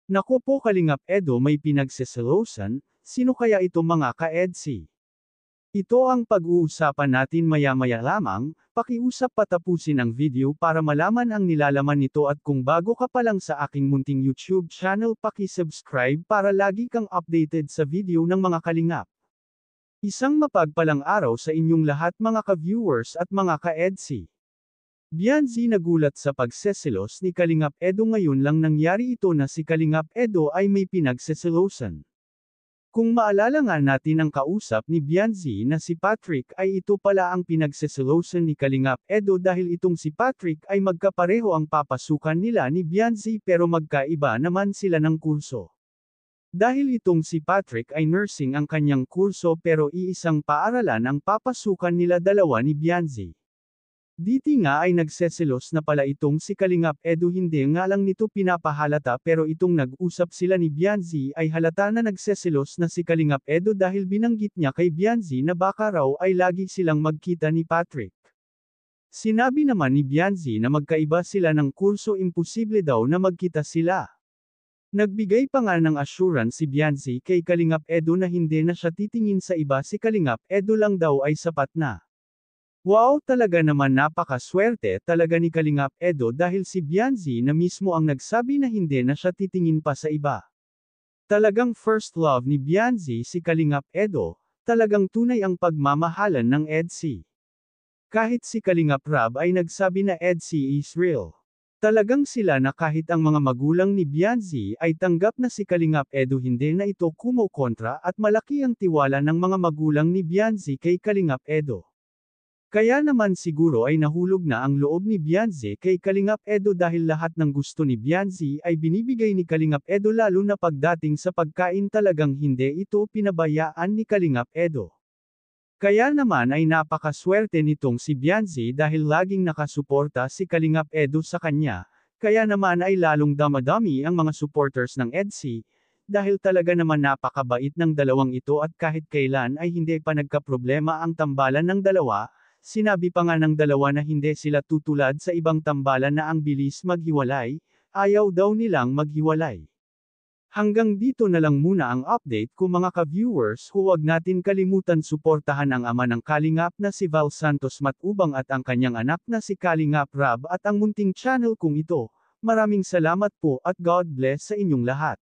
Naku po Kalingap Edo, may pinagseselosan, sino kaya ito mga ka-EDSI? Ito ang pag-uusapan natin maya-maya lamang, pakiusap patapusin ang video para malaman ang nilalaman nito at kung bago ka pa lang sa aking munting YouTube channel paki-subscribe para lagi kang updated sa video ng mga Kalingap. Isang mapagpalang araw sa inyong lahat mga ka-viewers at mga ka-EDSI. Bianzi nagulat sa pagseselos ni Kalingap Edo. Ngayon lang nangyari ito na si Kalingap Edo ay may pinagseselosan. Kung maalala nga natin ang kausap ni Bianzi na si Patrick ay ito pala ang pinagseselosan ni Kalingap Edo dahil itong si Patrick ay magkapareho ang papasukan nila ni Bianzi pero magkaiba naman sila ng kurso. Dahil itong si Patrick ay nursing ang kanyang kurso pero iisang paaralan ang papasukan nila dalawa ni Bianzi. Diti nga ay nagseselos na pala itong si Kalingap Edo, hindi nga lang nito pinapahalata pero itong nag-usap sila ni Bianzi ay halata na nagseselos na si Kalingap Edo dahil binanggit niya kay Bianzi na baka raw ay lagi silang magkita ni Patrick. Sinabi naman ni Bianzi na magkaiba sila ng kurso, imposible daw na magkita sila. Nagbigay pa nga ng assurance si Bianzi kay Kalingap Edo na hindi na siya titingin sa iba, si Kalingap Edo lang daw ay sapat na. Wow, talaga naman napakaswerte talaga ni Kalingap Edo dahil si Bianzi na mismo ang nagsabi na hindi na siya titingin pa sa iba. Talagang first love ni Bianzi si Kalingap Edo, talagang tunay ang pagmamahalan ng EDSI. Kahit si Kalingap Rab ay nagsabi na EDSI is real. Talagang sila na kahit ang mga magulang ni Bianzi ay tanggap na si Kalingap Edo, hindi na ito kumokontra at malaki ang tiwala ng mga magulang ni Bianzi kay Kalingap Edo. Kaya naman siguro ay nahulog na ang loob ni Bianzi kay Kalingap Edo dahil lahat ng gusto ni Bianzi ay binibigay ni Kalingap Edo, lalo na pagdating sa pagkain talagang hindi ito pinabayaan ni Kalingap Edo. Kaya naman ay napakaswerte nitong si Bianzi dahil laging nakasuporta si Kalingap Edo sa kanya, kaya naman ay lalong damadami ang mga supporters ng EDSI, dahil talaga naman napakabait ng dalawang ito at kahit kailan ay hindi pa nagkaproblema ang tambalan ng dalawa. Sinabi pa nga ng dalawa na hindi sila tutulad sa ibang tambalan na ang bilis maghiwalay, ayaw daw nilang maghiwalay. Hanggang dito na lang muna ang update ko mga ka-viewers. Huwag natin kalimutan suportahan ang ama ng Kalingap na si Val Santos Matubang at ang kanyang anak na si Kalingap Rab at ang munting channel kong ito. Maraming salamat po at God bless sa inyong lahat.